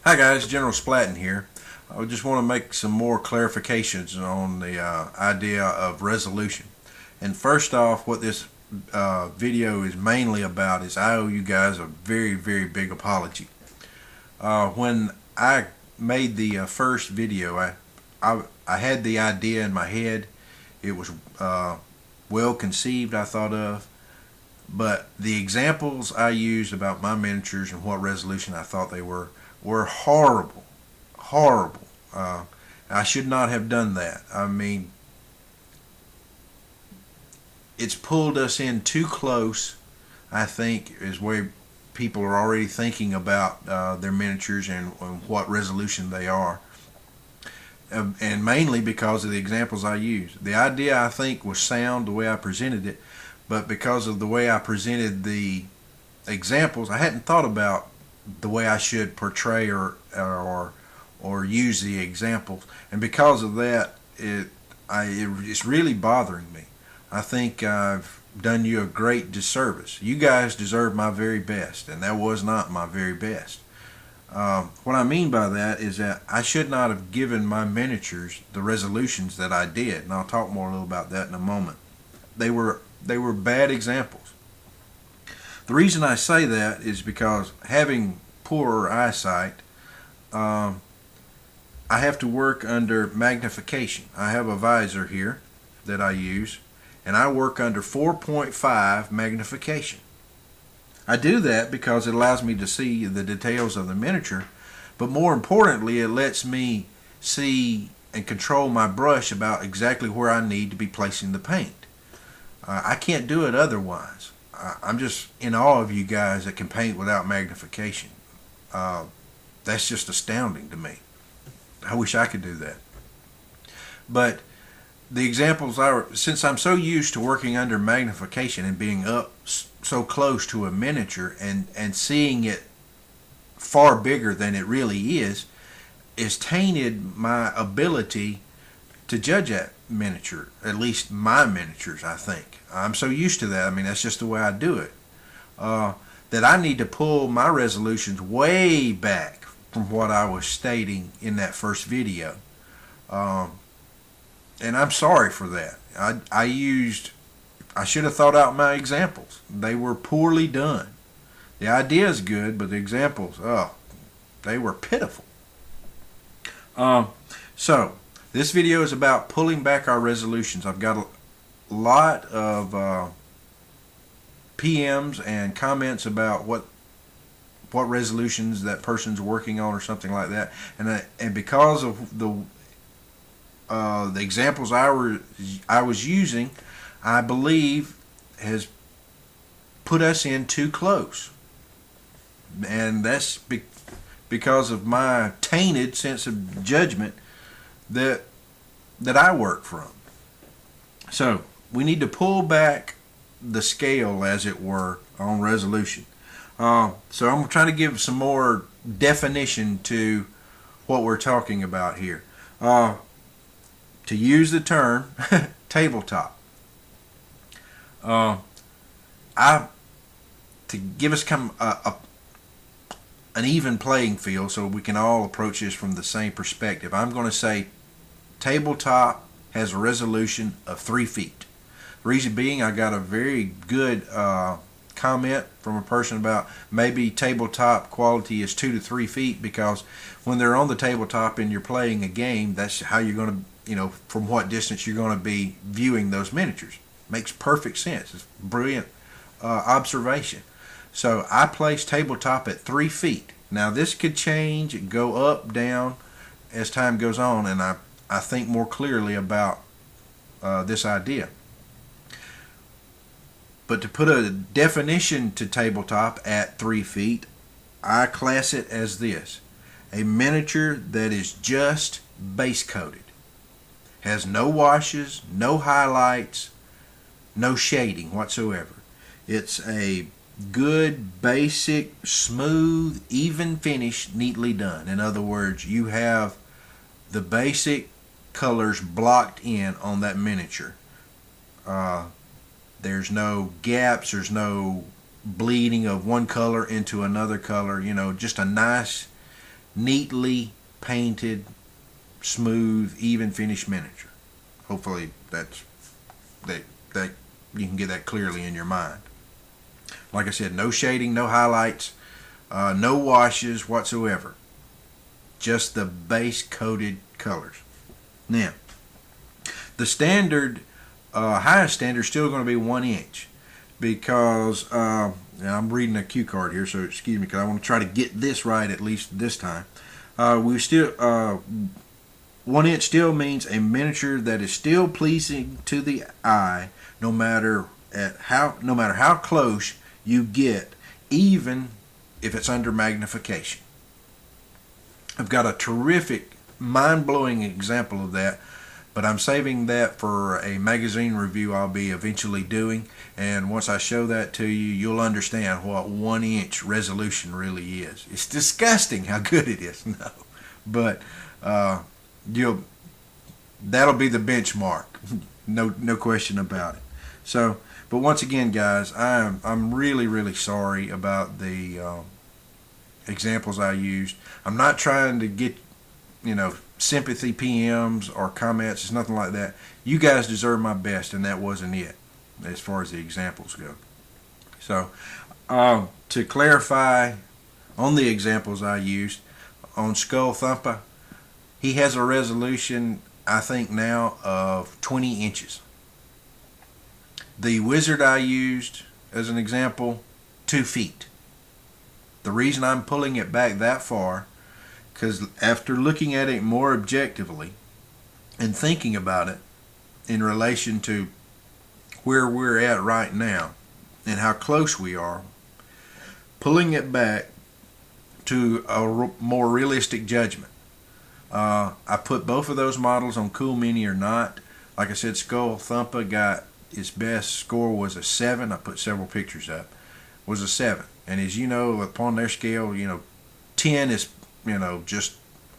Hi guys, General Splatton here. I just want to make some more clarifications on the idea of resolution. And first off, what this video is mainly about is I owe you guys a very, very big apology. When I made the first video, I had the idea in my head. It was well conceived, I thought of. But the examples I used about my miniatures and what resolution I thought they were horrible, horrible. I should not have done that. I mean, it's pulled us in too close, I think, is where people are already thinking about their miniatures and what resolution they are. And mainly because of the examples I used. The idea, I think, was sound the way I presented it, but because of the way I presented the examples, I hadn't thought about the way I should portray or use the examples, and because of that, it's really bothering me. I think I've done you a great disservice. You guys deserve my very best, and that was not my very best. What I mean by that is that I should not have given my miniatures the resolutions that I did, and I'll talk more a little about that in a moment. They were bad examples. The reason I say that is because having poorer eyesight, I have to work under magnification. I have a visor here that I use, and I work under 4.5 magnification. I do that because it allows me to see the details of the miniature, but more importantly, it lets me see and control my brush about exactly where I need to be placing the paint. I can't do it otherwise. I'm just in awe of you guys that can paint without magnification. That's just astounding to me. I wish I could do that. But the examples since I'm so used to working under magnification and being up so close to a miniature and seeing it far bigger than it really is tainted my ability to judge that miniature, at least my miniatures, I think. I'm so used to that. I mean, that's just the way I do it. That I need to pull my resolutions way back from what I was stating in that first video. And I'm sorry for that. I should have thought out my examples. They were poorly done. The idea is good, but the examples, they were pitiful. So, this video is about pulling back our resolutions. I've got a lot of PMs and comments about what resolutions that person's working on or something like that, and because of the examples I was using, I believe has put us in too close, and that's because of my tainted sense of judgment that I work from. So we need to pull back the scale, as it were, on resolution. So I'm trying to give some more definition to what we're talking about here. To use the term tabletop, to give us an even playing field so we can all approach this from the same perspective, I'm going to say tabletop has a resolution of 3 feet. Reason being, I got a very good comment from a person about maybe tabletop quality is 2 to 3 feet, because when they're on the tabletop and you're playing a game, that's how you're going to, from what distance you're going to be viewing those miniatures. Makes perfect sense. It's brilliant observation. So I place tabletop at 3 feet. Now this could change and go up, down as time goes on, and I think more clearly about this idea. But to put a definition to tabletop at 3 feet, I class it as this: a miniature that is just base coated, has no washes, no highlights, no shading whatsoever. It's a good, basic, smooth, even finish, neatly done. In other words, you have the basic colors blocked in on that miniature. There's no gaps, there's no bleeding of one color into another color, just a nice neatly painted, smooth, even finished miniature. Hopefully that you can get that clearly in your mind. Like I said, no shading, no highlights, no washes whatsoever. Just the base coated colors. Now, the standard, highest standard is still going to be 1 inch because, and I'm reading a cue card here, so excuse me because I want to try to get this right at least this time. We still 1 inch still means a miniature that is still pleasing to the eye, no matter how close you get, even if it's under magnification. I've got a terrific, mind-blowing example of that, but I'm saving that for a magazine review I'll be eventually doing, and once I show that to you, you'll understand what 1 inch resolution really is. It's disgusting how good it is. No, but that'll be the benchmark. No question about it. So, but once again, guys, I'm really sorry about the examples I used. I'm not trying to get sympathy PMs or comments. It's nothing like that. You guys deserve my best, and that wasn't it as far as the examples go. So to clarify on the examples I used, on Skull Thumper, he has a resolution I think now of 20 inches. The Wizard I used as an example, 2 feet. The reason I'm pulling it back that far, because after looking at it more objectively and thinking about it in relation to where we're at right now and how close we are, pulling it back to a more realistic judgment. I put both of those models on Cool Mini or not. Like I said, Skull Thumper got his best score was a 7. I put several pictures up. Was a 7. And as you know, upon their scale, 10 is, just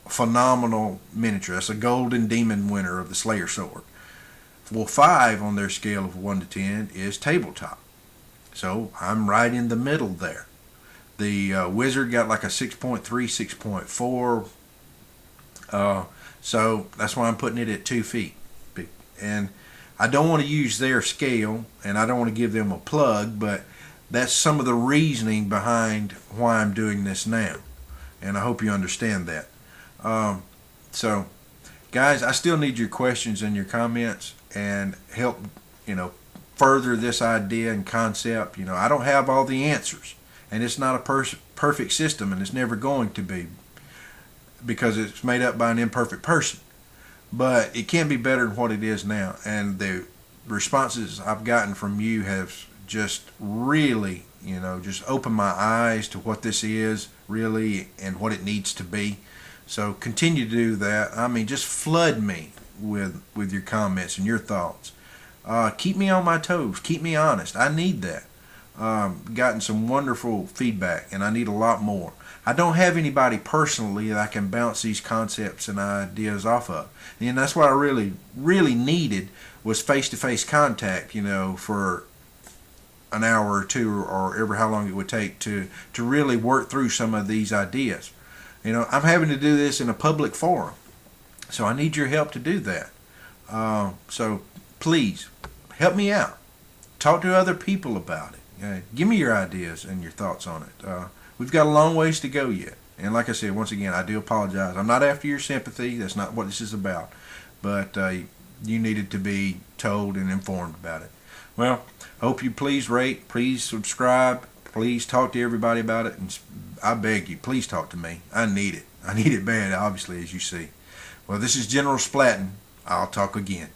phenomenal miniature. That's a golden demon winner of the Slayer sword. Well, 5 on their scale of 1 to 10 is tabletop. So I'm right in the middle there. The Wizard got like a 6.3, 6.4. So that's why I'm putting it at 2 feet. And I don't want to use their scale, and I don't want to give them a plug, but that's some of the reasoning behind why I'm doing this now. And I hope you understand that. So, guys, I still need your questions and your comments and help, further this idea and concept. I don't have all the answers, and it's not a perfect system, and it's never going to be because it's made up by an imperfect person. But it can be better than what it is now, and the responses I've gotten from you have just really, just opened my eyes to what this is really and what it needs to be. So continue to do that. I mean, just flood me with your comments and your thoughts. Keep me on my toes. Keep me honest. I need that. Gotten some wonderful feedback, and I need a lot more. I don't have anybody personally that I can bounce these concepts and ideas off of. And that's what I really needed was face-to-face contact, for an hour or two or ever how long it would take to really work through some of these ideas. I'm having to do this in a public forum, so I need your help to do that. So please, help me out. Talk to other people about it. Give me your ideas and your thoughts on it. We've got a long ways to go yet. And like I said, once again, I do apologize. I'm not after your sympathy. That's not what this is about. But you needed to be told and informed about it. Well, hope you please rate, please subscribe, please talk to everybody about it. And I beg you, please talk to me. I need it. I need it bad, obviously, as you see. Well, this is General Splatton. I'll talk again.